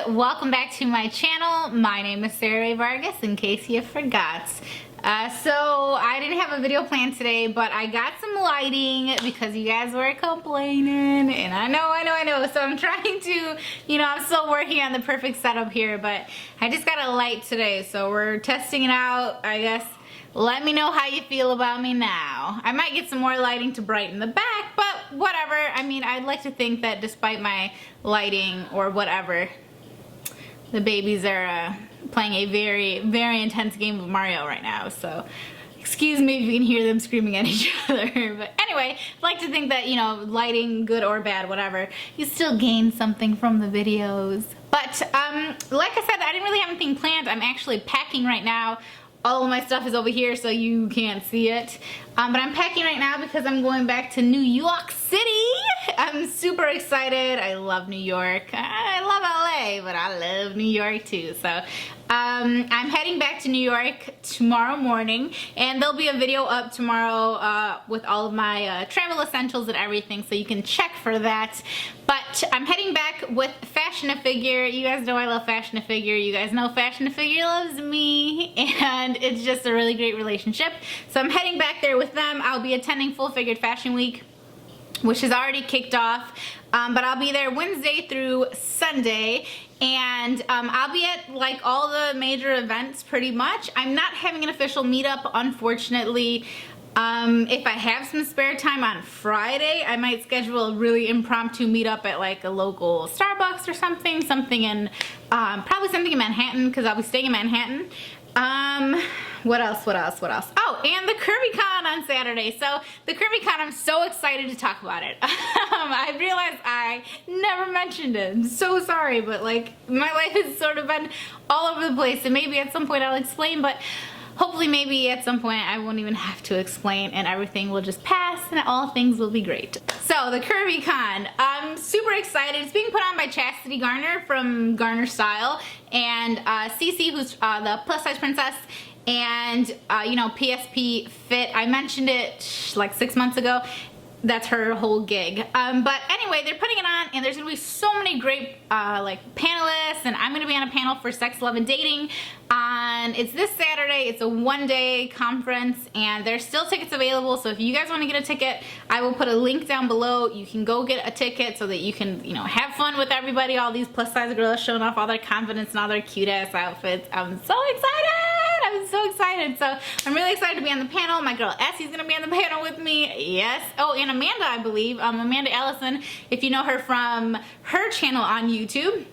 welcome back to my channel. My name is Rae Vargas, in case you forgot. So I didn't have a video planned today, but I got some lighting because you guys were complaining, and I know. So I'm trying to, I'm still working on the perfect setup here, but I just got a light today, so we're testing it out, I guess. Let me know how you feel about me now. I might get some more lighting to brighten the back, but whatever. I mean, I'd like to think that despite my lighting or whatever, the babies are playing a very, very intense game of Mario right now. So excuse me if you can hear them screaming at each other. But anyway, I'd like to think that, lighting, good or bad, whatever, you still gain something from the videos. But like I said, I didn't really have anything planned. I'm actually packing right now. All of my stuff is over here so you can't see it. But I'm packing right now because I'm going back to New York City. I'm super excited. I love New York. I love LA, but I love New York too. So I'm heading back to New York tomorrow morning, and there'll be a video up tomorrow with all of my travel essentials and everything, so you can check for that. But I'm heading back with Fashion to Figure. You guys know I love Fashion to Figure. You guys know Fashion to Figure loves me, and it's just a really great relationship. So I'm heading back there with them. I'll be attending Full Figured Fashion Week, which has already kicked off, but I'll be there Wednesday through Sunday, and I'll be at like all the major events pretty much. I'm not having an official meetup, unfortunately. If I have some spare time on Friday, I might schedule a really impromptu meetup at like a local Starbucks or something in, probably something in Manhattan, because I'll be staying in Manhattan. What else? Oh, and the CurvyCon on Saturday. So the CurvyCon, I'm so excited to talk about it. I realized I never mentioned it. I'm so sorry, but like my life has sort of been all over the place, and maybe at some point I'll explain, but hopefully maybe at some point I won't even have to explain, and everything will just pass and all things will be great. So the CurvyCon, I'm super excited. It's being put on by Chastity Garner from Garner Style, and Cece, who's the plus size princess, and PSP Fit. I mentioned it like 6 months ago. That's her whole gig. But anyway, they're putting it on, and there's gonna be so many great like panelists, and I'm gonna be on a panel for sex, love, and dating. It's this Saturday. It's a one-day conference, and there's still tickets available. So if you guys want to get a ticket, I will put a link down below. You can go get a ticket so that you can, have fun with everybody. All these plus-size girls showing off all their confidence and all their cute-ass outfits. I'm so excited! I'm so excited. So I'm really excited to be on the panel. My girl Essie's gonna be on the panel with me. Yes. Oh, and Amanda, I believe. Amanda Allison, if you know her from her channel on YouTube.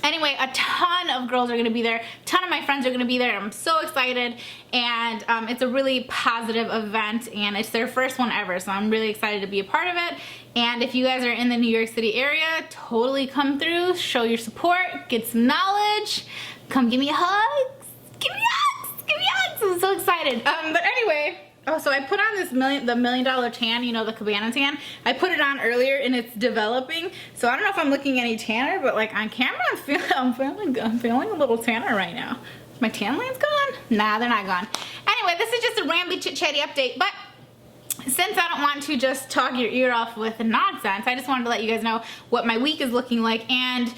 Anyway, a ton of girls are going to be there. A ton of my friends are going to be there. I'm so excited, and it's a really positive event, and it's their first one ever, so I'm really excited to be a part of it. And if you guys are in the New York City area, totally come through, show your support, get some knowledge, come give me hugs, give me hugs, give me hugs. I'm so excited. But anyway. Oh, so I put on this the $1 million tan, the Cabana tan. I put it on earlier, and it's developing. So I don't know if I'm looking any tanner, but like on camera, I'm feeling a little tanner right now. My tan line's gone? Nah, they're not gone. Anyway, this is just a rambly chit-chatty update, but since I don't want to just talk your ear off with nonsense, I just wanted to let you guys know what my week is looking like. And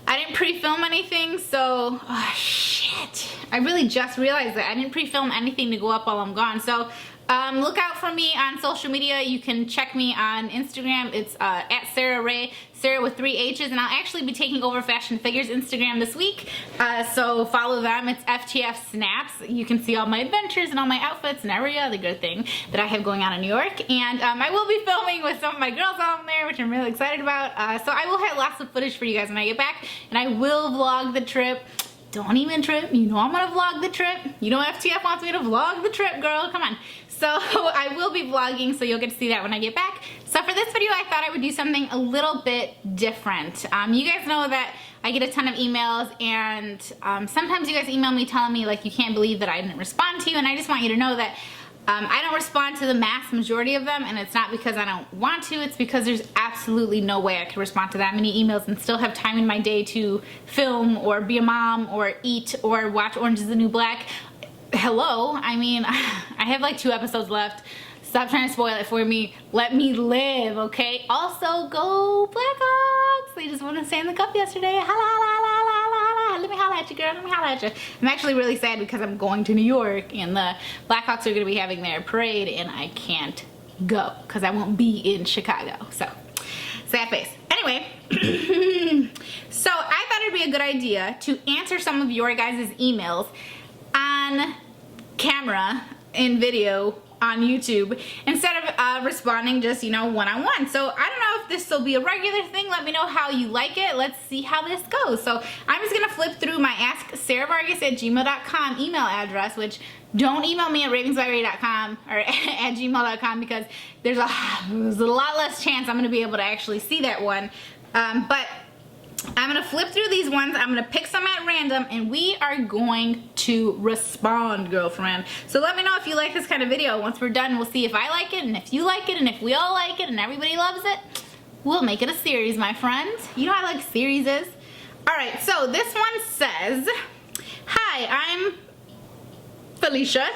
I didn't pre-film anything, so, oh shit. I really just realized that I didn't pre-film anything to go up while I'm gone. So look out for me on social media. You can check me on Instagram. It's at AskSarahVargas, Sarah with 3 H's, and I'll actually be taking over Fashion Figures Instagram this week. So follow them. It's FTF Snaps. You can see all my adventures and all my outfits and every other good thing that I have going on in New York. And I will be filming with some of my girls on there, which I'm really excited about. So I will have lots of footage for you guys when I get back, and I will vlog the trip. Don't even trip. I'm gonna vlog the trip. FTF wants me to vlog the trip, girl. Come on. So I will be vlogging, so you'll get to see that when I get back. So for this video, I thought I would do something a little bit different. You guys know that I get a ton of emails, and sometimes you guys email me telling me like you can't believe that I didn't respond to you, and I just want you to know that I don't respond to the mass majority of them, and it's not because I don't want to, it's because there's absolutely no way I could respond to that many emails and still have time in my day to film or be a mom or eat or watch Orange is the New Black. Hello, I mean, I have like 2 episodes left. Stop trying to spoil it for me. Let me live, okay? Also, go Blackhawks! They just won the Stanley Cup yesterday. Hala, hala, hala, hala. let me holla at you, girl. Let me holla at you. I'm actually really sad because I'm going to New York and the Blackhawks are going to be having their parade and I can't go because I won't be in Chicago. So, sad face. Anyway, so I thought it'd be a good idea to answer some of your guys' emails on camera in video on YouTube instead of responding just, you know, one-on-one. So I don't know if this will be a regular thing. Let me know how you like it. Let's see how this goes. So I'm just gonna flip through my AskSarahVargas@gmail.com email address, which don't email me at ravingsbyrae.com or at gmail.com because there's a lot less chance I'm gonna be able to actually see that one. But I'm gonna flip through these ones. I'm gonna pick some at random and we are going to respond, girlfriend. So let me know if you like this kind of video. Once we're done, we'll see if I like it and if you like it and if we all like it and everybody loves it, we'll make it a series, my friends. You know how I like series is. All right, so this one says, hi, I'm Felicia.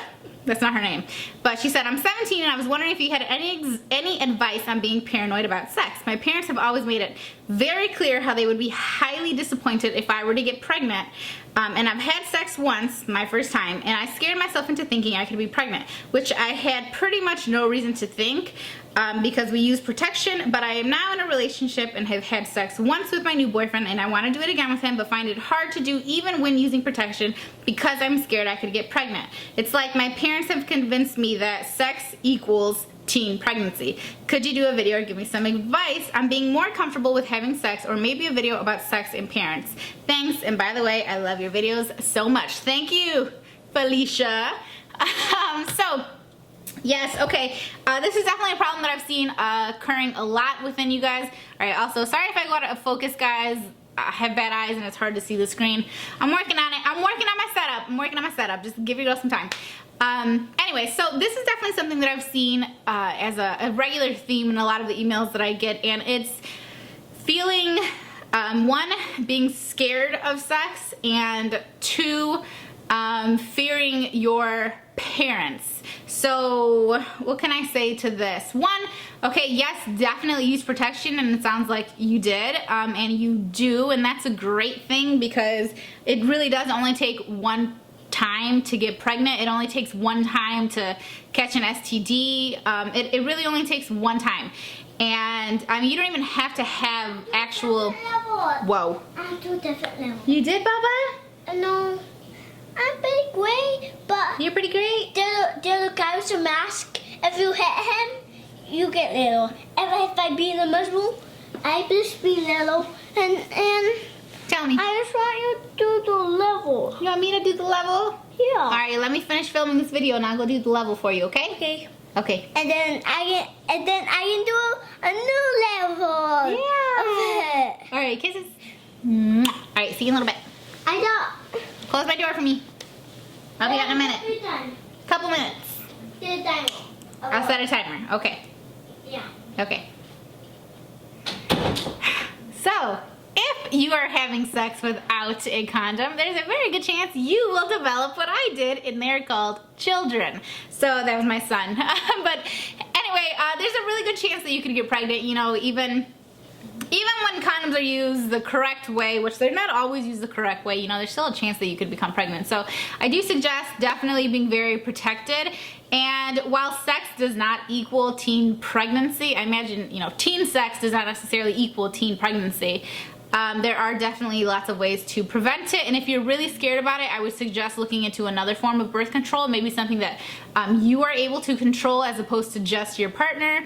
That's not her name. But she said, I'm 17 and I was wondering if you had any advice on being paranoid about sex. My parents have always made it very clear how they would be highly disappointed if I were to get pregnant. And I've had sex once, my first time, and I scared myself into thinking I could be pregnant, which I had pretty much no reason to think because we use protection, but I am now in a relationship and have had sex once with my new boyfriend and I want to do it again with him, but find it hard to do even when using protection because I'm scared I could get pregnant. It's like my parents have convinced me that sex equals teen pregnancy. Could you do a video or give me some advice on being more comfortable with having sex, or maybe a video about sex and parents? Thanks, and by the way, I love your videos so much. Thank you, Felicia. So, yes, okay, this is definitely a problem that I've seen occurring a lot within you guys. All right, also, sorry if I go out of focus, guys. I have bad eyes and it's hard to see the screen. I'm working on it. I'm working on my setup. Just give your girl some time. Anyway, so this is definitely something that I've seen as a regular theme in a lot of the emails that I get, and it's feeling, one, being scared of sex, and two, fearing your parents. So what can I say to this? One, okay, yes, definitely use protection, and it sounds like you did, and you do, and that's a great thing because it really does only take one time to get pregnant. It only takes one time to catch an STD. It really only takes one time. And I mean, you don't even have to have actual... Whoa. I do different level. You did, Baba? No. I'm pretty great, but... You're pretty great? There's a guy with a mask. If you hit him, you get little. If I be in the mushroom, I just be little. And tell me. I just want you to do the level. You want me to do the level? Yeah. Alright, let me finish filming this video and I'll go do the level for you, okay? Okay. Okay. And then I can do a new level. Yeah. Okay. Alright, kisses. Alright, see you in a little bit. I don't. Close my door for me. I'll be out in a minute. You're done. Couple minutes. You're done. I'll set a timer. Okay. Yeah. Okay. So, if you are having sex without a condom, there's a very good chance you will develop what I did, and they're called children. So that was my son. But anyway, there's a really good chance that you could get pregnant, you know, even when condoms are used the correct way, which they're not always used the correct way, you know, there's still a chance that you could become pregnant. So I do suggest definitely being very protected. And while sex does not equal teen pregnancy, I imagine, you know, teen sex does not necessarily equal teen pregnancy. There are definitely lots of ways to prevent it, and if you're really scared about it, I would suggest looking into another form of birth control, maybe something that you are able to control as opposed to just your partner,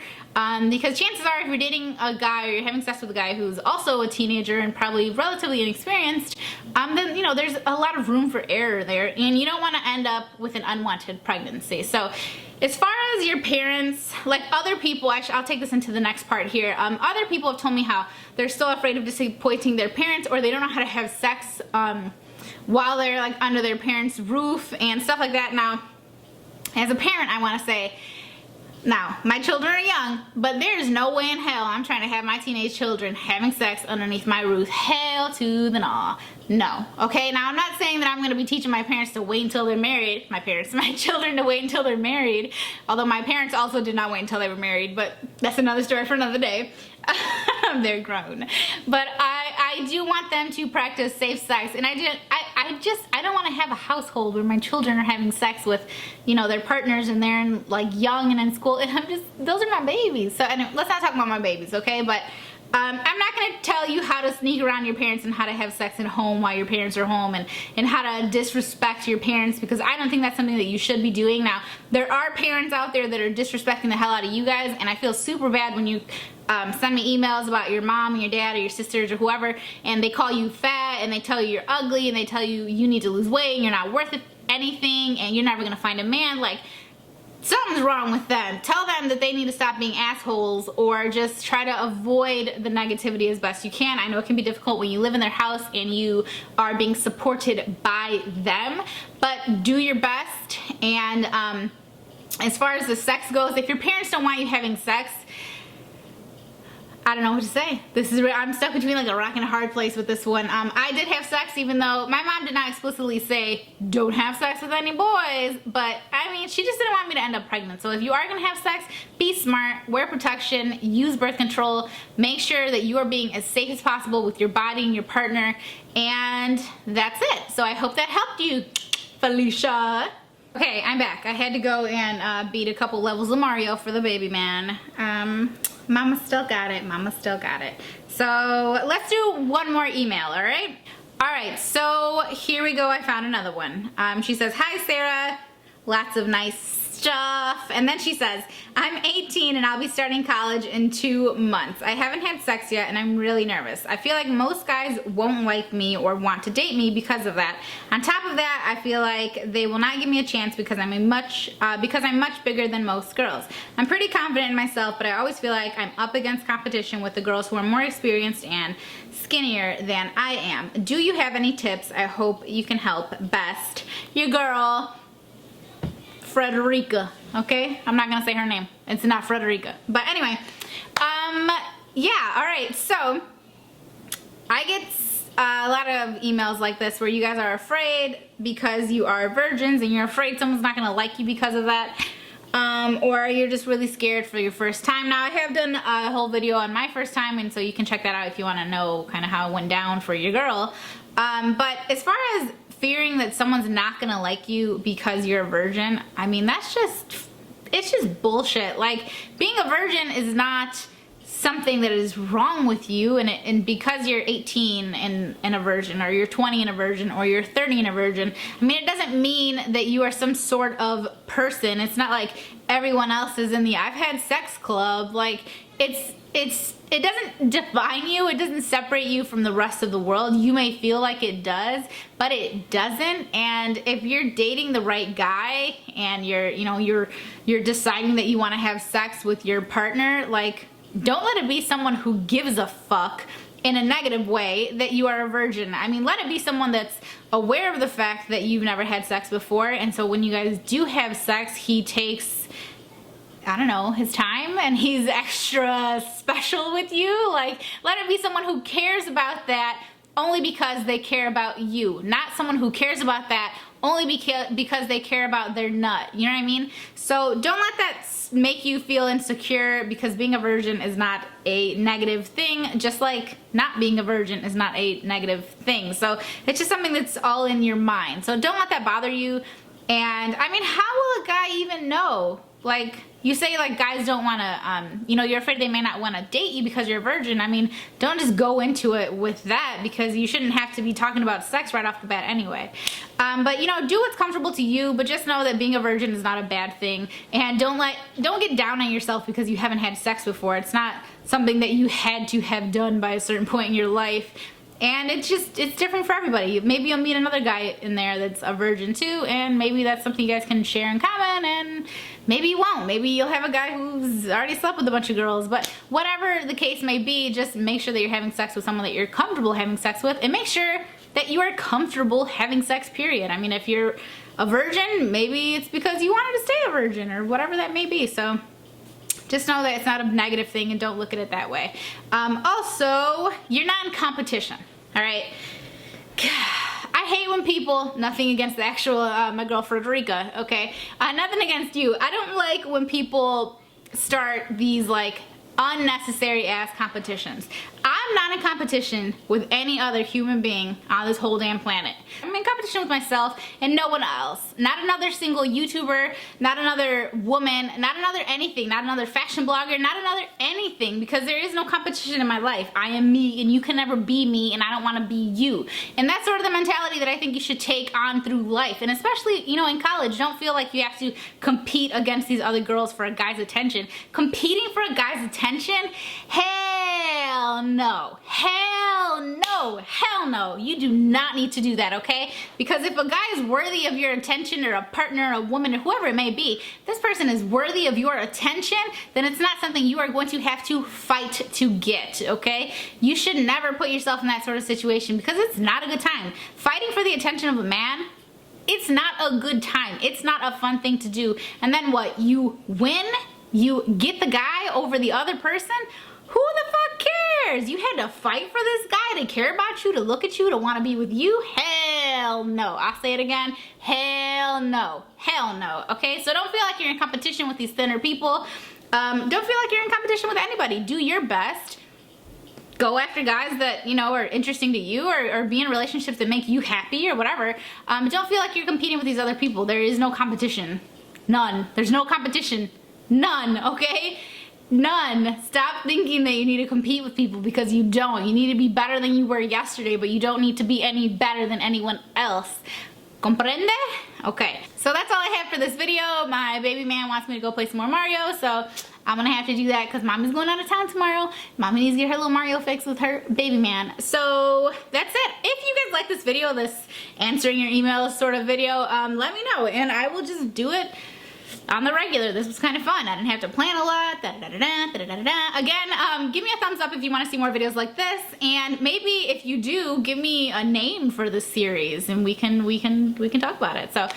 because chances are if you're dating a guy or you're having sex with a guy who's also a teenager and probably relatively inexperienced, then, you know, there's a lot of room for error there, and you don't want to end up with an unwanted pregnancy. So as far as your parents, like other people, actually I'll take this into the next part here, other people have told me how they're so afraid of disappointing their parents, or they don't know how to have sex while they're like under their parents' roof and stuff like that. Now, as a parent, I want to say, Now, my children are young, but there's no way in hell I'm trying to have my teenage children having sex underneath my roof. Hell to the no. No. Okay, now I'm not saying that I'm going to be teaching my parents to wait until they're married. My children to wait until they're married. Although my parents also did not wait until they were married, but that's another story for another day. They're grown. But I do want them to practice safe sex, and I don't want to have a household where my children are having sex with, you know, their partners and they're in, like, young and in school, and those are my babies. So anyway, let's not talk about my babies, okay? But I'm not going to tell you how to sneak around your parents and how to have sex at home while your parents are home, and how to disrespect your parents, because I don't think that's something that you should be doing. Now, there are parents out there that are disrespecting the hell out of you guys, and I feel super bad when you send me emails about your mom and your dad or your sisters or whoever, and they call you fat, and they tell you you're ugly, and they tell you you need to lose weight and you're not worth anything and you're never gonna find a man. Like, something's wrong with them. Tell them that they need to stop being assholes, or just try to avoid the negativity as best you can. I know it can be difficult when you live in their house and you are being supported by them, but do your best. And as far as the sex goes, if your parents don't want you having sex, I don't know what to say. I'm stuck between like a rock and a hard place with this one. I did have sex, even though my mom did not explicitly say don't have sex with any boys, but I mean, she just didn't want me to end up pregnant. So if you are gonna have sex, be smart, wear protection, use birth control, make sure that you are being as safe as possible with your body and your partner, and that's it. So I hope that helped you, Felicia. Okay, I'm back. I had to go and beat a couple levels of Mario for the baby man. Mama still got it. Mama still got it. So let's do one more email, all right? All right, so here we go. I found another one. She says, "Hi, Sarah. Lots of nice stuff." And then she says, "I'm 18 and I'll be starting college in 2 months. I haven't had sex yet and I'm really nervous. I feel like most guys won't like me or want to date me because of that. On top of that, I feel like they will not give me a chance because I'm much bigger than most girls. I'm pretty confident in myself, but I always feel like I'm up against competition with the girls who are more experienced and skinnier than I am. Do you have any tips? I hope you can help. Best, your girl, Frederica." Okay, I'm not gonna say her name. It's not Frederica. But anyway, yeah, all right. So I get a lot of emails like this where you guys are afraid because you are virgins and you're afraid someone's not gonna like you because of that. Or you're just really scared for your first time. Now, I have done a whole video on my first time, and so you can check that out if you want to know kind of how it went down for your girl. But as far as fearing that someone's not gonna like you because you're a virgin, I mean, it's just bullshit. Like, being a virgin is not something that is wrong with you, and because you're 18 and a virgin, or you're 20 and a virgin, or you're 30 and a virgin, I mean, it doesn't mean that you are some sort of person. It's not like everyone else is in the I've had sex club. Like, it doesn't define you. It doesn't separate you from the rest of the world. You may feel like it does, but it doesn't. And if you're dating the right guy and you're deciding that you want to have sex with your partner, like, don't let it be someone who gives a fuck in a negative way that you are a virgin. I mean, let it be someone that's aware of the fact that you've never had sex before, and so when you guys do have sex, he takes, I don't know, his time, and he's extra special with you. Like, let it be someone who cares about that only because they care about you, not someone who cares about that only because they care about their nut. You know what I mean? So don't let that make you feel insecure, because being a virgin is not a negative thing, just like not being a virgin is not a negative thing. So it's just something that's all in your mind. So don't let that bother you. And I mean, how will a guy even know? Like, you say, like, guys don't want to, you're afraid they may not want to date you because you're a virgin. I mean, don't just go into it with that, because you shouldn't have to be talking about sex right off the bat anyway. But, do what's comfortable to you, but just know that being a virgin is not a bad thing. And don't get down on yourself because you haven't had sex before. It's not something that you had to have done by a certain point in your life. And it's different for everybody. Maybe you'll meet another guy in there that's a virgin too, and maybe that's something you guys can share in common, and maybe you won't. Maybe you'll have a guy who's already slept with a bunch of girls. But whatever the case may be, just make sure that you're having sex with someone that you're comfortable having sex with, and make sure that you are comfortable having sex, period. I mean, if you're a virgin, maybe it's because you wanted to stay a virgin, or whatever that may be. So Just know that it's not a negative thing and don't look at it that way. Also, you're not in competition, all right? I hate when people, nothing against the actual, my girl Frederica, okay? Nothing against you. I don't like when people start these like unnecessary ass competitions. I'm not in competition with any other human being on this whole damn planet. I'm in competition with myself and no one else. Not another single YouTuber, not another woman, not another anything, not another fashion blogger, not another anything, because there is no competition in my life. I am me and you can never be me, and I don't want to be you. And that's sort of the mentality that I think you should take on through life. And especially, you know, in college, don't feel like you have to compete against these other girls for a guy's attention. Competing for a guy's attention? Hell no. Hell no. Hell no. You do not need to do that, okay? Because if a guy is worthy of your attention, or a partner, or a woman, or whoever it may be, if this person is worthy of your attention, then it's not something you are going to have to fight to get, okay? You should never put yourself in that sort of situation because it's not a good time. Fighting for the attention of a man, it's not a good time. It's not a fun thing to do. And then what? You win? You get the guy over the other person? Who the fuck cares? You had to fight for this guy to care about you, to look at you, to want to be with you? Hell no. I'll say it again. Hell no. Hell no. Okay, so don't feel like you're in competition with these thinner people. Don't feel like you're in competition with anybody. Do your best. Go after guys that, you know, are interesting to you, or be in relationships that make you happy or whatever. Don't feel like you're competing with these other people. There is no competition. None. There's no competition. None, okay? None. Stop thinking that you need to compete with people, because you don't. You need to be better than you were yesterday, but you don't need to be any better than anyone else. Comprende? Okay, so that's all I have for this video. My baby man wants me to go play some more Mario, so I'm gonna have to do that because Mommy's going out of town tomorrow. Mommy needs to get her little Mario fix with her baby man. So that's it. If you guys like this video, this answering your emails sort of video, let me know and I will just do it on the regular. This was kind of fun. I didn't have to plan a lot. Again, give me a thumbs up if you want to see more videos like this, and maybe if you do, give me a name for this series, and we can talk about it. So,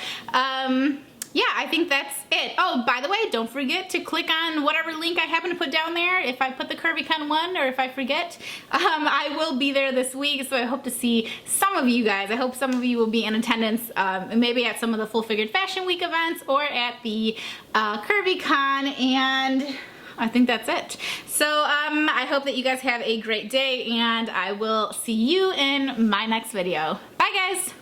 yeah, I think that's it. Oh, by the way, don't forget to click on whatever link I happen to put down there. If I put the CurvyCon one, or if I forget, I will be there this week, so I hope to see some of you guys. I hope some of you will be in attendance, maybe at some of the Full Figured Fashion Week events, or at the CurvyCon, and I think that's it. So I hope that you guys have a great day, and I will see you in my next video. Bye, guys!